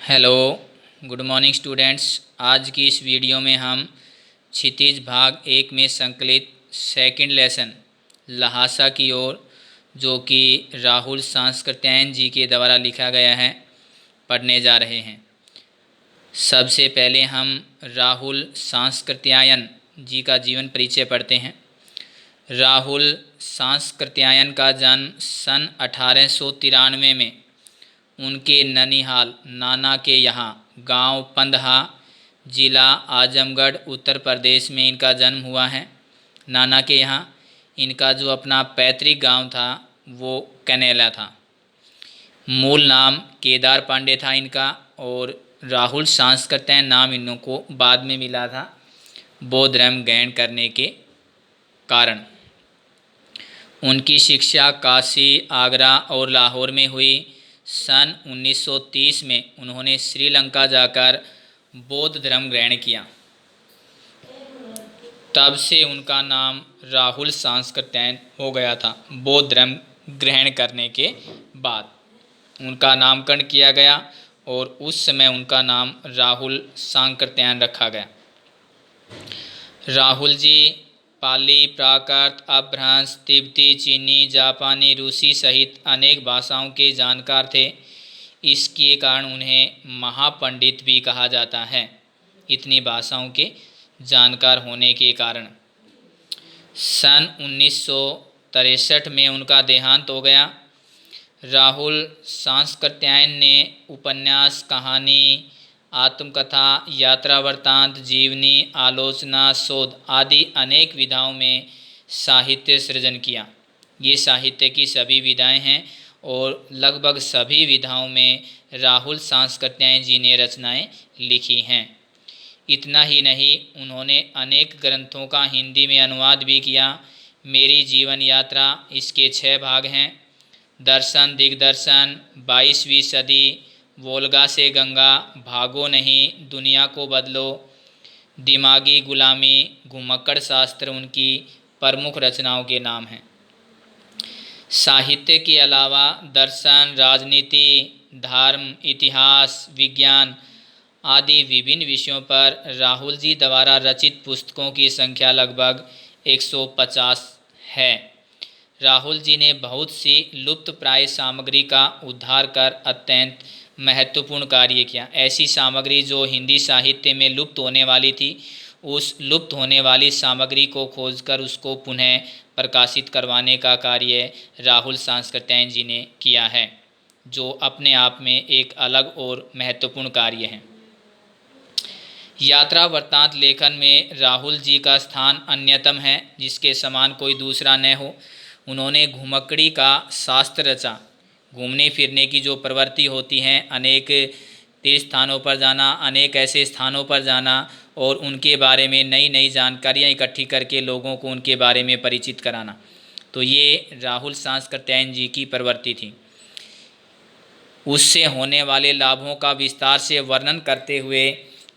Hello, good morning students. आज की इस वीडियो में हम क्षितिज भाग 1 में संकलित सेकंड लेसन ल्हासा की ओर, जो कि राहुल सांस्कृत्यायन जी के द्वारा लिखा गया है, पढ़ने जा रहे हैं। सबसे पहले हम राहुल सांस्कृत्यायन जी का जीवन परिचय पढ़ते हैं। राहुल सांस्कृत्यायन का जन्म सन 1893 में उनके ननिहाल नाना के यहाँ गांव पंदहा, जिला आजमगढ़, उत्तर प्रदेश में इनका जन्म हुआ है। नाना के यहाँ इनका जो अपना पैतृक गांव था वो कनेला था। मूल नाम केदार पांडे था इनका, और राहुल सांस्कृत्यायन नाम इनको बाद में मिला था बौद्ध धर्म ग्रहण करने के कारण। उनकी शिक्षा काशी, आगरा और लाहौर में हुई। सन 1930 में उन्होंने श्रीलंका जाकर बौद्ध धर्म ग्रहण किया। तब से उनका नाम राहुल सांस्कृत्यायन हो गया था। बौद्ध धर्म ग्रहण करने के बाद उनका नामकरण किया गया और उस समय उनका नाम राहुल सांस्कृत्यायन रखा गया। राहुल जी पाली, प्राकृत, अपभ्रंश, तिब्बती, चीनी, जापानी, रूसी सहित अनेक भाषाओं के जानकार थे। इसके कारण उन्हें महापंडित भी कहा जाता है, इतनी भाषाओं के जानकार होने के कारण। सन 1963 में उनका देहांत हो गया। राहुल सांस्कृत्यायन ने उपन्यास, कहानी, आत्मकथा, यात्रा वृत्तांत, जीवनी, आलोचना, शोध आदि अनेक विधाओं में साहित्य सृजन किया। ये साहित्य की सभी विधाएं हैं और लगभग सभी विधाओं में राहुल सांस्कृत्यायन जी ने रचनाएं लिखी हैं। इतना ही नहीं, उन्होंने अनेक ग्रंथों का हिंदी में अनुवाद भी किया। मेरी जीवन यात्रा इसके 6 भाग हैं। दर्शन दिग्दर्शन, 22वीं सदी, वोल्गा से गंगा, भागो नहीं, दुनिया को बदलो, दिमागी गुलामी, घुमक्कड़ शास्त्र उनकी प्रमुख रचनाओं के नाम हैं। साहित्य के अलावा दर्शन, राजनीति, धर्म, इतिहास, विज्ञान आदि विभिन्न विषयों पर राहुल जी द्वारा रचित पुस्तकों की संख्या लगभग 150 है। राहुल जी ने बहुत सी लुप्त प्राय सामग्री का उद्धार कर अत्यंत महत्वपूर्ण कार्य किया। ऐसी सामग्री जो हिंदी साहित्य में लुप्त होने वाली थी, उस लुप्त होने वाली सामग्री को खोजकर उसको पुनः प्रकाशित करवाने का कार्य राहुल सांस्कृत्यायन जी ने किया है, जो अपने आप में एक अलग और महत्वपूर्ण कार्य है। यात्रा वृत्तांत लेखन में राहुल जी का स्थान अन्यतम है, जिसके समान कोई दूसरा न हो। उन्होंने घुमक्कड़ी का शास्त्र रचा। घूमने फिरने की जो प्रवृत्ति होती है, अनेक तीर्थ स्थानों पर जाना, अनेक ऐसे स्थानों पर जाना और उनके बारे में नई नई जानकारियाँ इकट्ठी करके लोगों को उनके बारे में परिचित कराना, तो ये राहुल सांस्कृत्यायन जी की प्रवृत्ति थी। उससे होने वाले लाभों का विस्तार से वर्णन करते हुए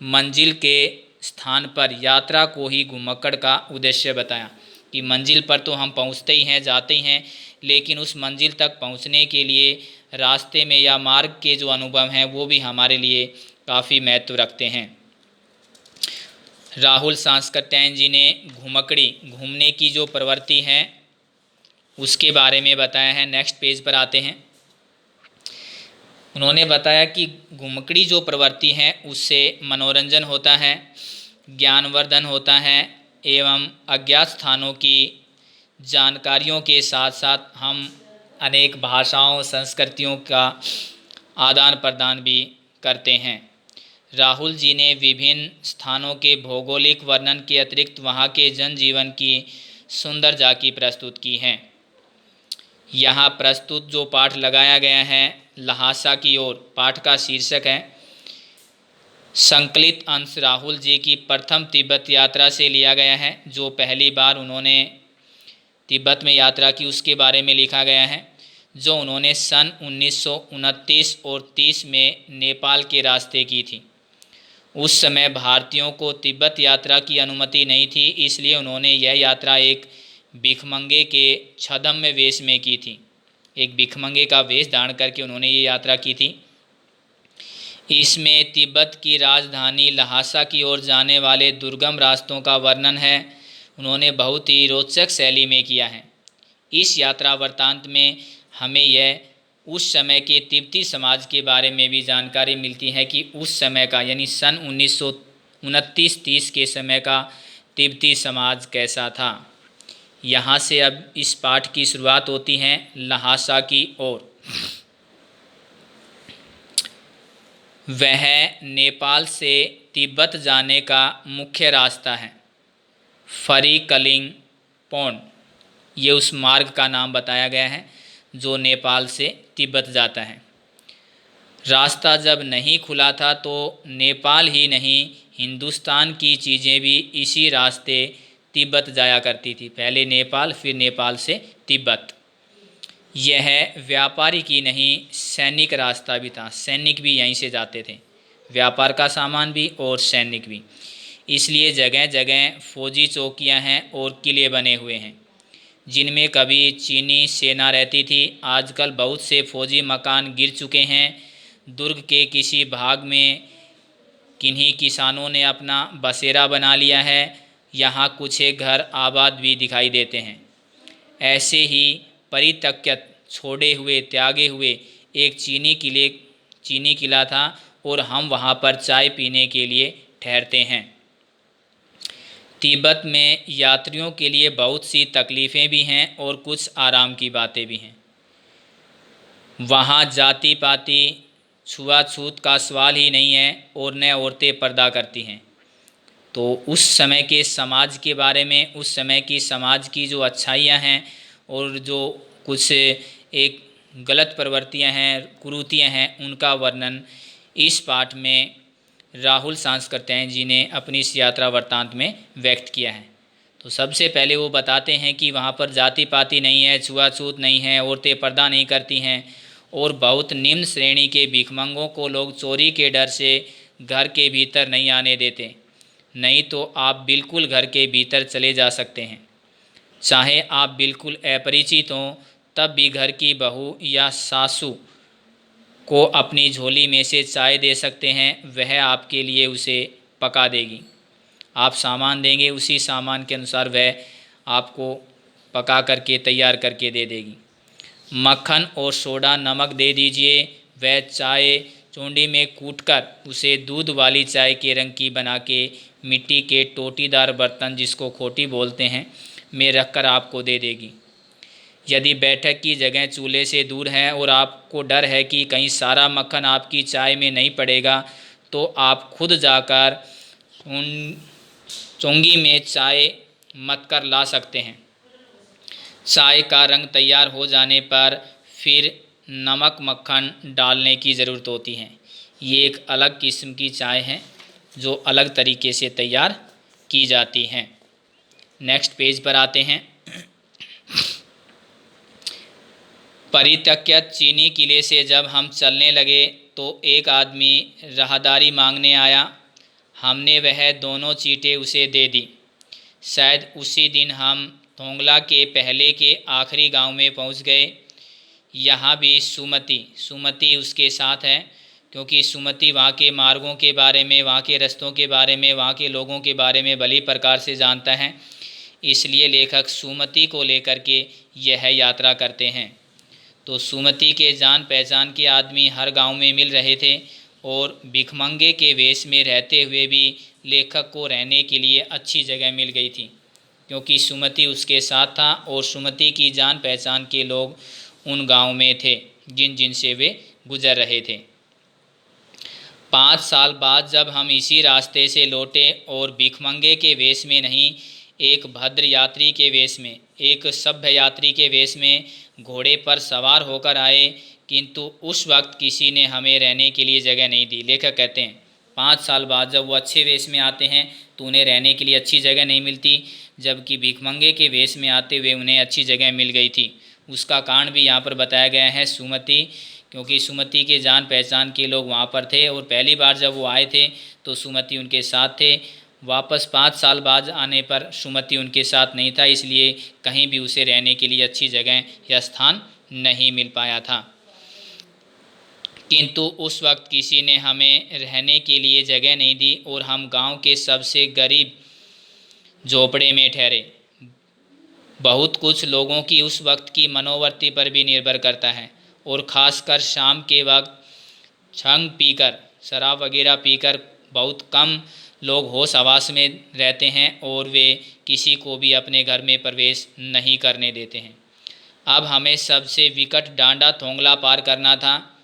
मंजिल के स्थान पर यात्रा को ही घुमक्कड़ का उद्देश्य बताया कि मंजिल पर तो हम पहुंचते ही हैं, जाते ही हैं, लेकिन उस मंजिल तक पहुंचने के लिए रास्ते में या मार्ग के जो अनुभव हैं वो भी हमारे लिए काफ़ी महत्व रखते हैं। राहुल सांस्कृत्यायन जी ने घुमक्कड़ी, घूमने की जो प्रवृत्ति है, उसके बारे में बताया है। नेक्स्ट पेज पर आते हैं। उन्होंने बताया कि घुमक्कड़ी जो प्रवृत्ति है उससे मनोरंजन होता है, ज्ञानवर्धन होता है एवं अज्ञात स्थानों की जानकारियों के साथ साथ हम अनेक भाषाओं, संस्कृतियों का आदान प्रदान भी करते हैं। राहुल जी ने विभिन्न स्थानों के भौगोलिक वर्णन के अतिरिक्त वहाँ के जनजीवन की सुंदर झांकी प्रस्तुत की है। यहाँ प्रस्तुत जो पाठ लगाया गया है ल्हासा की ओर, पाठ का शीर्षक है। संकलित अंश राहुल जी की प्रथम तिब्बत यात्रा से लिया गया है। जो पहली बार उन्होंने तिब्बत में यात्रा की उसके बारे में लिखा गया है, जो उन्होंने सन 1929 और 30 में नेपाल के रास्ते की थी। उस समय भारतीयों को तिब्बत यात्रा की अनुमति नहीं थी, इसलिए उन्होंने यह यात्रा एक भिखमंगे के छद्म वेश में की थी। एक भिखमंगे का वेश धारण करके उन्होंने ये यात्रा की थी। इसमें तिब्बत की राजधानी लहासा की ओर जाने वाले दुर्गम रास्तों का वर्णन है। उन्होंने बहुत ही रोचक शैली में किया है। इस यात्रा वृत्तांत में हमें यह उस समय के तिब्बती समाज के बारे में भी जानकारी मिलती है कि उस समय का यानी सन 1929-30 के समय का तिब्बती समाज कैसा था। यहाँ से अब इस पाठ की शुरुआत होती है लहासा की ओर। वह नेपाल से तिब्बत जाने का मुख्य रास्ता है। फरीकलिंग पोंड ये उस मार्ग का नाम बताया गया है जो नेपाल से तिब्बत जाता है। रास्ता जब नहीं खुला था तो नेपाल ही नहीं हिंदुस्तान की चीज़ें भी इसी रास्ते तिब्बत जाया करती थी। पहले नेपाल, फिर नेपाल से तिब्बत। यह व्यापारी की नहीं सैनिक रास्ता भी था। सैनिक भी यहीं से जाते थे, व्यापार का सामान भी और सैनिक भी। इसलिए जगह जगह फौजी चौकियां हैं और किले बने हुए हैं जिनमें कभी चीनी सेना रहती थी। आजकल बहुत से फौजी मकान गिर चुके हैं। दुर्ग के किसी भाग में किन्हीं किसानों ने अपना बसेरा बना लिया है। यहाँ कुछ एक घर आबाद भी दिखाई देते हैं। ऐसे ही परित्यक्त छोड़े हुए त्यागे हुए एक चीनी किला था और हम वहाँ पर चाय पीने के लिए ठहरते हैं। तिब्बत में यात्रियों के लिए बहुत सी तकलीफ़ें भी हैं और कुछ आराम की बातें भी हैं। वहाँ जाति पाति छुआछूत का सवाल ही नहीं है और न औरतें पर्दा करती हैं। तो उस समय के समाज के बारे में, उस समय की समाज की जो अच्छाइयाँ हैं और जो कुछ एक गलत प्रवृत्तियाँ हैं, कुरीतियाँ हैं, उनका वर्णन इस पाठ में राहुल सांस्कृत्यायन जी ने अपनी इस यात्रा वृत्तांत में व्यक्त किया है। तो सबसे पहले वो बताते हैं कि वहाँ पर जाति पाति नहीं है, छुआछूत नहीं है, औरतें पर्दा नहीं करती हैं और बहुत निम्न श्रेणी के भिखमंगों को लोग चोरी के डर से घर के भीतर नहीं आने देते। नहीं तो आप बिल्कुल घर के भीतर चले जा सकते हैं। चाहे आप बिल्कुल अपरिचित हों तब भी घर की बहू या सासू को अपनी झोली में से चाय दे सकते हैं। वह आपके लिए उसे पका देगी। आप सामान देंगे, उसी सामान के अनुसार वह आपको पका करके तैयार करके दे देगी। मक्खन और सोडा नमक दे दीजिए। वह चाय चूंडी में कूटकर उसे दूध वाली चाय के रंग की बना के मिट्टी के टोटीदार बर्तन, जिसको खोटी बोलते हैं, में रखकर आपको दे देगी। यदि बैठक की जगह चूल्हे से दूर है और आपको डर है कि कहीं सारा मक्खन आपकी चाय में नहीं पड़ेगा, तो आप खुद जाकर चोंगी में चाय मथ कर ला सकते हैं। चाय का रंग तैयार हो जाने पर फिर नमक मक्खन डालने की ज़रूरत होती है। ये एक अलग किस्म की चाय है जो अलग तरीके से तैयार की जाती है। नेक्स्ट पेज पर आते हैं। परित्यक्त चीनी किले से जब हम चलने लगे तो एक आदमी राहदारी मांगने आया। हमने वह दोनों चीटें उसे दे दी। शायद उसी दिन हम थोंगला के पहले के आखिरी गांव में पहुंच गए। यहाँ भी सुमति उसके साथ है, क्योंकि सुमति वहाँ के मार्गों के बारे में, वहाँ के रास्तों के बारे में, वहाँ के लोगों के बारे में भली प्रकार से जानता है। इसलिए लेखक सुमति को लेकर के यह यात्रा करते हैं। तो सुमति के जान पहचान के आदमी हर गांव में मिल रहे थे और भिखमंगे के वेश में रहते हुए भी लेखक को रहने के लिए अच्छी जगह मिल गई थी, क्योंकि सुमति उसके साथ था और सुमति की जान पहचान के लोग उन गांव में थे जिन से वे गुजर रहे थे। 5 साल बाद जब हम इसी रास्ते से लौटे और भिखमंगे के वेश में नहीं, एक भद्र यात्री के वेश में, एक सभ्य यात्री के वेश में घोड़े पर सवार होकर आए, किंतु उस वक्त किसी ने हमें रहने के लिए जगह नहीं दी। लेखक कहते हैं 5 साल बाद जब वो अच्छे वेश में आते हैं तो उन्हें रहने के लिए अच्छी जगह नहीं मिलती, जबकि भिखमंगे के वेश में आते हुए उन्हें अच्छी जगह मिल गई थी। उसका कारण भी यहाँ पर बताया गया है, सुमति, क्योंकि सुमति के जान पहचान के लोग वहाँ पर थे और पहली बार जब वो आए थे तो सुमति उनके साथ थे। वापस 5 साल बाद आने पर सुमति उनके साथ नहीं था, इसलिए कहीं भी उसे रहने के लिए अच्छी जगह या स्थान नहीं मिल पाया था। किंतु उस वक्त किसी ने हमें रहने के लिए जगह नहीं दी और हम गांव के सबसे गरीब झोपड़े में ठहरे। बहुत कुछ लोगों की उस वक्त की मनोवृत्ति पर भी निर्भर करता है और ख़ासकर शाम के वक्त छंग पीकर, शराब वगैरह पीकर बहुत कम लोग होश हवास में रहते हैं और वे किसी को भी अपने घर में प्रवेश नहीं करने देते हैं। अब हमें सबसे विकट डांडा थोंगला पार करना था।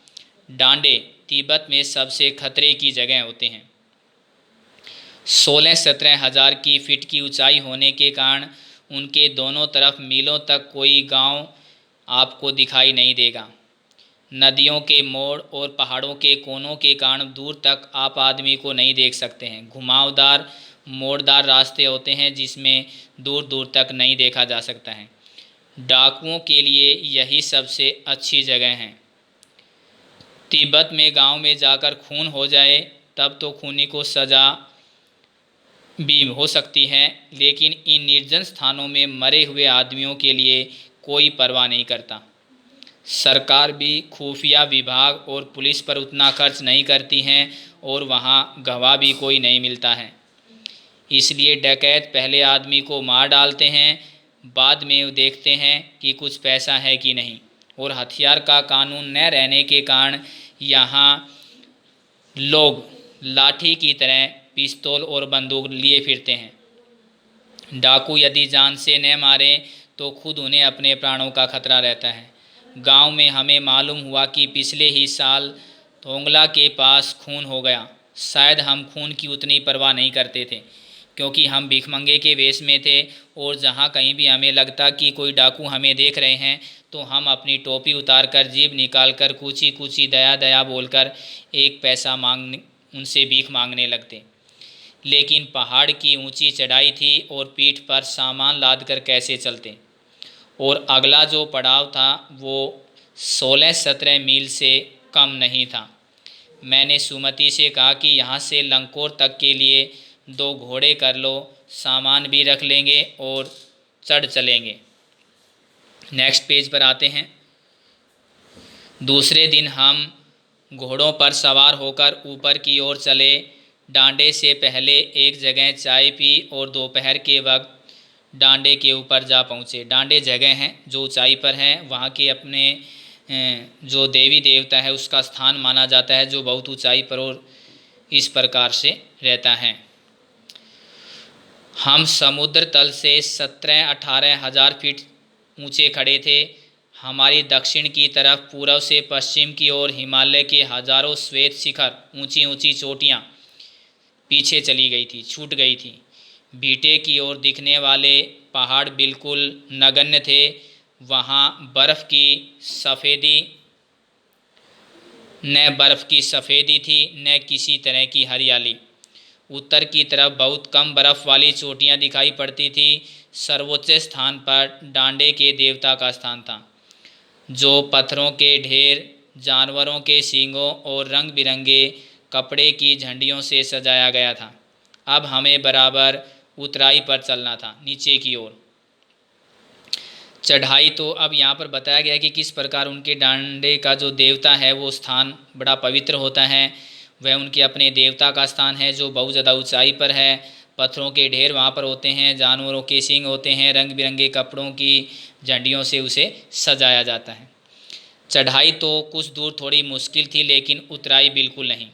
डांडे तिब्बत में सबसे खतरे की जगह होते हैं। 16-17 हज़ार की फीट की ऊंचाई होने के कारण उनके दोनों तरफ मीलों तक कोई गांव आपको दिखाई नहीं देगा। नदियों के मोड़ और पहाड़ों के कोनों के कारण दूर तक आप आदमी को नहीं देख सकते हैं। घुमावदार मोड़दार रास्ते होते हैं जिसमें दूर दूर तक नहीं देखा जा सकता है। डाकुओं के लिए यही सबसे अच्छी जगह है। तिब्बत में गांव में जाकर खून हो जाए तब तो खूनी को सज़ा भी हो सकती है, लेकिन इन निर्जन स्थानों में मरे हुए आदमियों के लिए कोई परवाह नहीं करता। सरकार भी खुफिया विभाग और पुलिस पर उतना खर्च नहीं करती हैं और वहाँ गवाह भी कोई नहीं मिलता है। इसलिए डकैत पहले आदमी को मार डालते हैं, बाद में देखते हैं कि कुछ पैसा है कि नहीं। और हथियार का कानून न रहने के कारण यहाँ लोग लाठी की तरह पिस्तौल और बंदूक लिए फिरते हैं। डाकू यदि जान से न मारे तो खुद उन्हें अपने प्राणों का खतरा रहता है। गांव में हमें मालूम हुआ कि पिछले ही साल थोंगला के पास खून हो गया। शायद हम खून की उतनी परवाह नहीं करते थे क्योंकि हम भिखमंगे के वेश में थे और जहाँ कहीं भी हमें लगता कि कोई डाकू हमें देख रहे हैं तो हम अपनी टोपी उतार कर जीभ निकाल कर कूची कूची दया दया बोलकर एक पैसा उनसे भीख मांगने लगते। लेकिन पहाड़ की ऊंची चढ़ाई थी और पीठ पर सामान लाद कर कैसे चलते। और अगला जो पड़ाव था वो 16-17 मील से कम नहीं था। मैंने सुमति से कहा कि यहाँ से लंकोर तक के लिए 2 घोड़े कर लो, सामान भी रख लेंगे और चढ़ चलेंगे। नेक्स्ट पेज पर आते हैं। दूसरे दिन हम घोड़ों पर सवार होकर ऊपर की ओर चले। डांडे से पहले एक जगह चाय पी और दोपहर के वक्त डांडे के ऊपर जा पहुँचे। डांडे जगह हैं जो ऊंचाई पर है, वहाँ के अपने जो देवी देवता है उसका स्थान माना जाता है जो बहुत ऊंचाई पर और इस प्रकार से रहता है। हम समुद्र तल से 17-18 हज़ार फीट ऊंचे खड़े थे। हमारी दक्षिण की तरफ पूर्व से पश्चिम की ओर हिमालय के हजारों श्वेत शिखर, ऊंची ऊंची चोटियाँ पीछे चली गई थी, छूट गई थी। बीटे की ओर दिखने वाले पहाड़ बिल्कुल नगण्य थे। वहाँ बर्फ़ की सफ़ेदी थी न किसी तरह की हरियाली। उत्तर की तरफ बहुत कम बर्फ़ वाली चोटियाँ दिखाई पड़ती थी। सर्वोच्च स्थान पर डांडे के देवता का स्थान था जो पत्थरों के ढेर, जानवरों के सींगों और रंग बिरंगे कपड़े की झंडियों से सजाया गया था। अब हमें बराबर उतराई पर चलना था, नीचे की ओर। चढ़ाई तो अब यहाँ पर बताया गया कि किस प्रकार उनके डांडे का जो देवता है वो स्थान बड़ा पवित्र होता है। वह उनके अपने देवता का स्थान है जो बहुत ज़्यादा ऊंचाई पर है। पत्थरों के ढेर वहाँ पर होते हैं, जानवरों के सींग होते हैं, रंग बिरंगे कपड़ों की झंडियों से उसे सजाया जाता है। चढ़ाई तो कुछ दूर थोड़ी मुश्किल थी लेकिन उतराई बिल्कुल नहीं।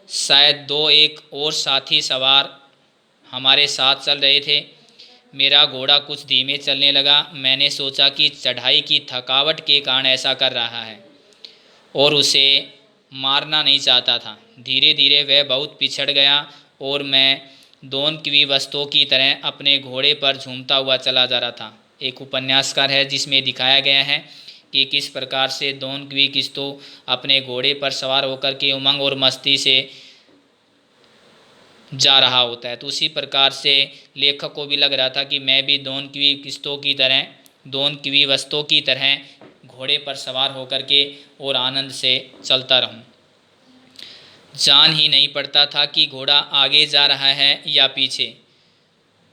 शायद 2-1 और साथी सवार हमारे साथ चल रहे थे। मेरा घोड़ा कुछ धीमे चलने लगा। मैंने सोचा कि चढ़ाई की थकावट के कारण ऐसा कर रहा है और उसे मारना नहीं चाहता था। धीरे धीरे वह बहुत पिछड़ गया और मैं दोन की वस्तुओं की तरह अपने घोड़े पर झूमता हुआ चला जा रहा था। एक उपन्यासकार है जिसमें दिखाया गया है कि किस प्रकार से दोन की किस्तों अपने घोड़े पर सवार होकर के उमंग और मस्ती से जा रहा होता है। तो उसी प्रकार से लेखक को भी लग रहा था कि मैं भी दोन की किस्तों की तरह, दोन की वस्तुओं की तरह घोड़े पर सवार होकर के और आनंद से चलता रहूं। जान ही नहीं पड़ता था कि घोड़ा आगे जा रहा है या पीछे।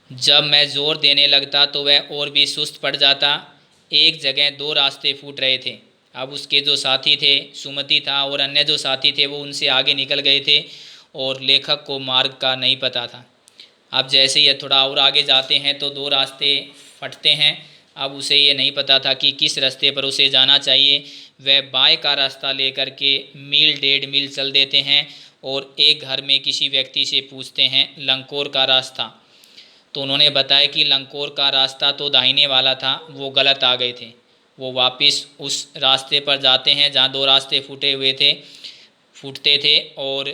जब मैं जोर देने लगता तो वह और भी सुस्त पड़ जाता। एक जगह 2 रास्ते फूट रहे थे। अब उसके जो साथी थे, सुमति था और अन्य जो साथी थे, वो उनसे आगे निकल गए थे और लेखक को मार्ग का नहीं पता था। अब जैसे ही थोड़ा और आगे जाते हैं तो दो रास्ते फटते हैं। अब उसे ये नहीं पता था कि किस रास्ते पर उसे जाना चाहिए। वह बाएं का रास्ता लेकर के मील 1.5 मील चल देते हैं और एक घर में किसी व्यक्ति से पूछते हैं लंकोर का रास्ता। तो उन्होंने बताया कि लंकोर का रास्ता तो दाहिने वाला था, वो गलत आ गए थे। वो वापस उस रास्ते पर जाते हैं जहाँ दो रास्ते फूटते थे और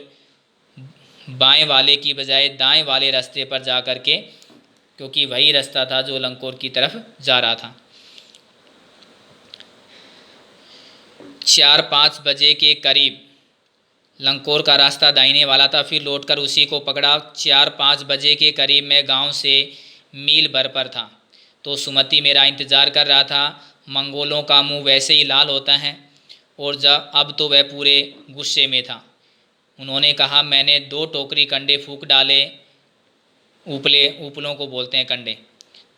बाएं वाले की बजाय दाएं वाले रास्ते पर जा कर के, क्योंकि वही रास्ता था जो लंकोर की तरफ जा रहा था। 4-5 बजे के करीब लंकोर का रास्ता दाहिने वाला था, फिर लौटकर उसी को पकड़ा। 4-5 बजे के करीब मैं गांव से मील भर पर था, तो सुमति मेरा इंतज़ार कर रहा था। मंगोलों का मुंह वैसे ही लाल होता है और अब तो वह पूरे गुस्से में था। उन्होंने कहा, मैंने 2 टोकरी कंडे फूंक डाले, उपलों को बोलते हैं कंडे।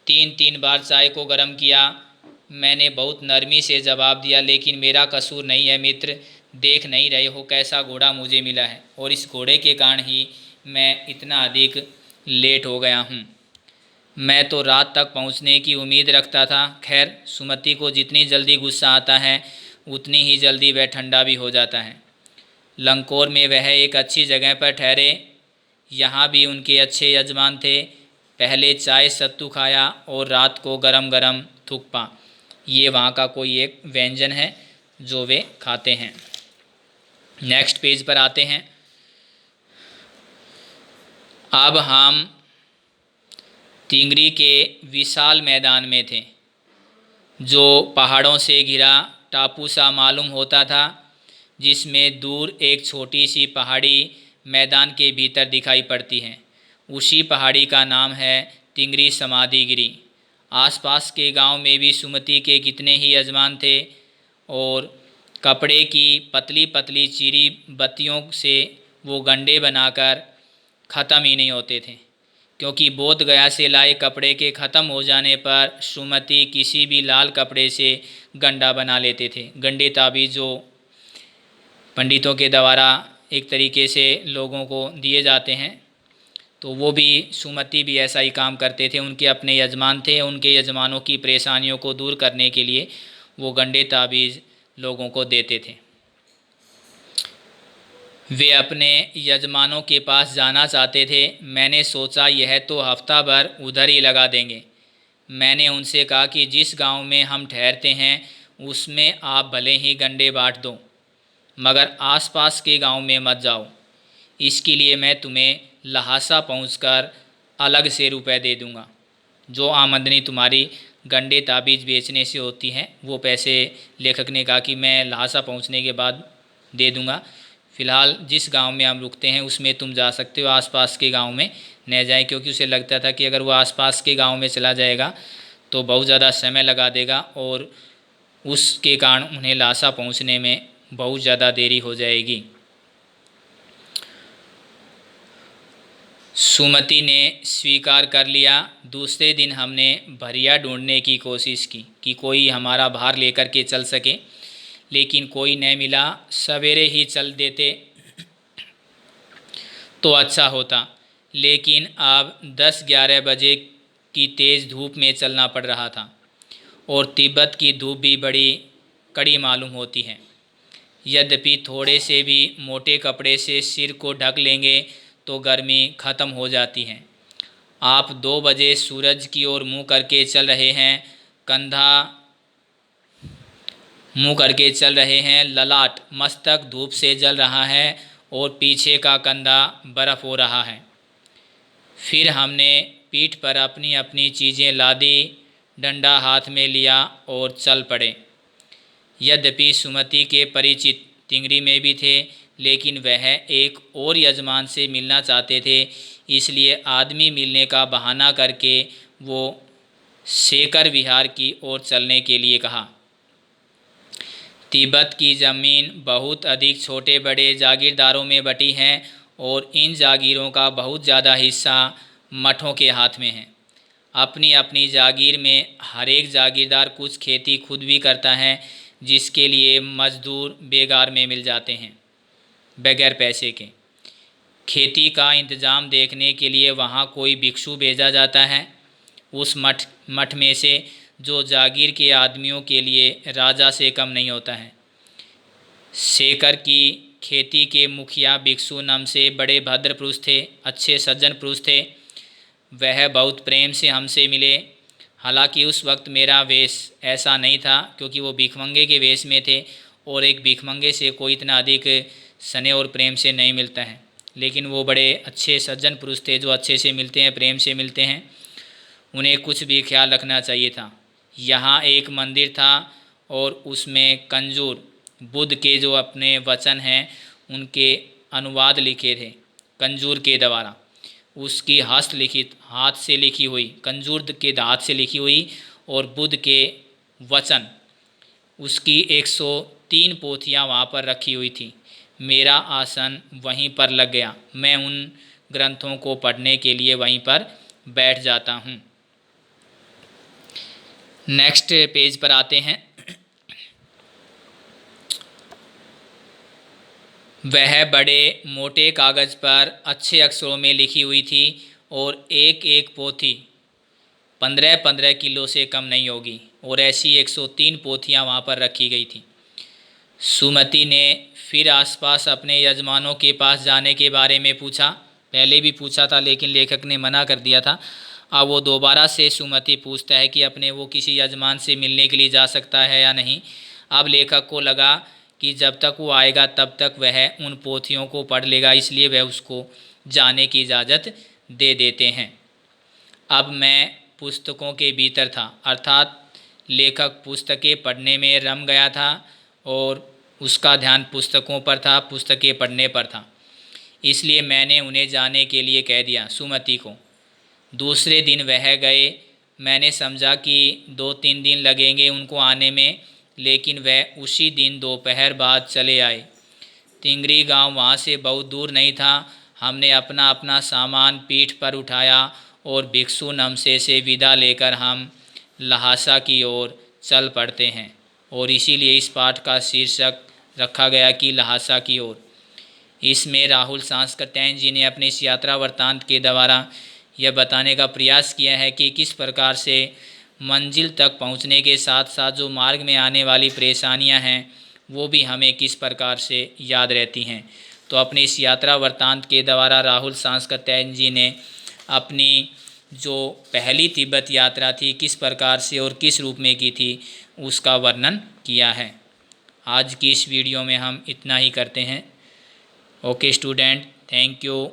3-3 बार चाय को गर्म किया। मैंने बहुत नरमी से जवाब दिया, लेकिन मेरा कसूर नहीं है मित्र, देख नहीं रहे हो कैसा घोड़ा मुझे मिला है और इस घोड़े के कारण ही मैं इतना अधिक लेट हो गया हूँ। मैं तो रात तक पहुँचने की उम्मीद रखता था। खैर, सुमति को जितनी जल्दी गुस्सा आता है उतनी ही जल्दी वह ठंडा भी हो जाता है। लंकोर में वह एक अच्छी जगह पर ठहरे। यहाँ भी उनके अच्छे यजमान थे। पहले चाय सत्तू खाया और रात को गरम गरम थुक्पा। ये वहाँ का कोई एक व्यंजन है जो वे खाते हैं। नेक्स्ट पेज पर आते हैं। अब हम तिंगरी के विशाल मैदान में थे, जो पहाड़ों से घिरा टापू सा मालूम होता था, जिसमें दूर एक छोटी सी पहाड़ी मैदान के भीतर दिखाई पड़ती है। उसी पहाड़ी का नाम है तिंगरी समाधिगिरी। आसपास के गांव में भी सुमति के कितने ही यजमान थे और कपड़े की पतली पतली चीरी बत्तियों से वो गंडे बनाकर ख़त्म ही नहीं होते थे, क्योंकि बोध गया से लाए कपड़े के ख़त्म हो जाने पर सुमति किसी भी लाल कपड़े से गंडा बना लेते थे। गंडे ताबीज़ जो पंडितों के द्वारा एक तरीके से लोगों को दिए जाते हैं, तो वो भी सुमति भी ऐसा ही काम करते थे। उनके अपने यजमान थे, उनके यजमानों की परेशानियों को दूर करने के लिए वो गंडे ताबीज़ लोगों को देते थे। वे अपने यजमानों के पास जाना चाहते थे। मैंने सोचा यह तो हफ्ता भर उधर ही लगा देंगे। मैंने उनसे कहा कि जिस गांव में हम ठहरते हैं उसमें आप भले ही गंडे बांट दो, मगर आसपास के गांव में मत जाओ। इसके लिए मैं तुम्हें लहासा पहुंचकर अलग से रुपए दे दूंगा। जो आमदनी तुम्हारी गंडे ताबीज़ बेचने से होती है वो पैसे लेखक ने कहा कि मैं लहासा पहुंचने के बाद दे दूंगा। फ़िलहाल जिस गांव में हम रुकते हैं उसमें तुम जा सकते हो, आसपास के गांव में न जाए, क्योंकि उसे लगता था कि अगर वो आसपास के गांव में चला जाएगा तो बहुत ज़्यादा समय लगा देगा और उसके कारण उन्हें लहासा पहुंचने में बहुत ज़्यादा देरी हो जाएगी। सुमति ने स्वीकार कर लिया। दूसरे दिन हमने भरिया ढूंढने की कोशिश की कि कोई हमारा भार लेकर के चल सके, लेकिन कोई न मिला। सवेरे ही चल देते तो अच्छा होता, लेकिन अब 10-11 बजे की तेज़ धूप में चलना पड़ रहा था और तिब्बत की धूप भी बड़ी कड़ी मालूम होती है। यद्यपि थोड़े से भी मोटे कपड़े से सिर को ढक लेंगे तो गर्मी ख़त्म हो जाती है। आप 2 बजे सूरज की ओर मुँह करके चल रहे हैं, कंधा मुँह करके चल रहे हैं, ललाट मस्तक धूप से जल रहा है और पीछे का कंधा बर्फ़ हो रहा है। फिर हमने पीठ पर अपनी अपनी चीज़ें लादी, डंडा हाथ में लिया और चल पड़े। यद्यपि सुमति के परिचित तिंगरी में भी थे, लेकिन वह एक और यजमान से मिलना चाहते थे, इसलिए आदमी मिलने का बहाना करके वो शेखर विहार की ओर चलने के लिए कहा। तिब्बत की ज़मीन बहुत अधिक छोटे बड़े जागीरदारों में बटी है और इन जागीरों का बहुत ज़्यादा हिस्सा मठों के हाथ में है। अपनी अपनी जागीर में हर एक जागीरदार कुछ खेती खुद भी करता है, जिसके लिए मजदूर बेगार में मिल जाते हैं बगैर पैसे के। खेती का इंतज़ाम देखने के लिए वहाँ कोई भिक्षु भेजा जाता है। उस मठ में से जो जागीर के आदमियों के लिए राजा से कम नहीं होता है। शेखर की खेती के मुखिया भिक्षु नम से बड़े भद्र पुरुष थे, अच्छे सज्जन पुरुष थे। वह बहुत प्रेम से हमसे मिले। हालांकि उस वक्त मेरा वेश ऐसा नहीं था, क्योंकि वो भिखमंगे के वेश में थे और एक भिखमंगे से कोई इतना अधिक स्नेह और प्रेम से नहीं मिलता है। लेकिन वो बड़े अच्छे सज्जन पुरुष थे जो अच्छे से मिलते हैं, प्रेम से मिलते हैं। उन्हें कुछ भी ख्याल रखना चाहिए था। यहाँ एक मंदिर था और उसमें कंजूर बुद्ध के जो अपने वचन हैं उनके अनुवाद लिखे थे कंजूर के द्वारा। उसकी हस्तलिखित हाथ से लिखी हुई, कंजूर के हाथ से लिखी हुई और बुद्ध के वचन, उसकी 103 पोथियाँ वहाँ पर रखी हुई थी। मेरा आसन वहीं पर लग गया। मैं उन ग्रंथों को पढ़ने के लिए वहीं पर बैठ जाता हूँ। नेक्स्ट पेज पर आते हैं। वह बड़े मोटे कागज़ पर अच्छे अक्षरों में लिखी हुई थी और एक एक पोथी 15-15 किलो से कम नहीं होगी, और ऐसी 103 पोथियाँ वहाँ पर रखी गई थी। सुमति ने फिर आसपास अपने यजमानों के पास जाने के बारे में पूछा। पहले भी पूछा था लेकिन लेखक ने मना कर दिया था। अब वो दोबारा से सुमति पूछता है कि अपने वो किसी यजमान से मिलने के लिए जा सकता है या नहीं। अब लेखक को लगा कि जब तक वो आएगा तब तक वह उन पोथियों को पढ़ लेगा, इसलिए वह उसको जाने की इजाज़त दे देते हैं। अब मैं पुस्तकों के भीतर था, अर्थात लेखक पुस्तकें पढ़ने में रम गया था और उसका ध्यान पुस्तकों पर था, पुस्तकें पढ़ने पर था। इसलिए मैंने उन्हें जाने के लिए कह दिया सुमति को। दूसरे दिन वह गए। मैंने समझा कि 2-3 दिन लगेंगे उनको आने में, लेकिन वह उसी दिन दोपहर बाद चले आए। तिंगरी गांव वहाँ से बहुत दूर नहीं था। हमने अपना अपना सामान पीठ पर उठाया और भिक्षु नमसे से विदा लेकर हम लहासा की ओर चल पड़ते हैं, और इसीलिए इस पाठ का शीर्षक रखा गया कि लहासा की ओर। इसमें राहुल सांस्कृत्यायन जी ने अपने इस यात्रा वृत्तांत के द्वारा यह बताने का प्रयास किया है कि किस प्रकार से मंजिल तक पहुंचने के साथ साथ जो मार्ग में आने वाली परेशानियां हैं वो भी हमें किस प्रकार से याद रहती हैं। तो अपनी इस यात्रा वृत्तांत के द्वारा राहुल सांस्कृत्यायन जी ने अपनी जो पहली तिब्बत यात्रा थी किस प्रकार से और किस रूप में की थी उसका वर्णन किया है। आज की इस वीडियो में हम इतना ही करते हैं। Okay student, thank you.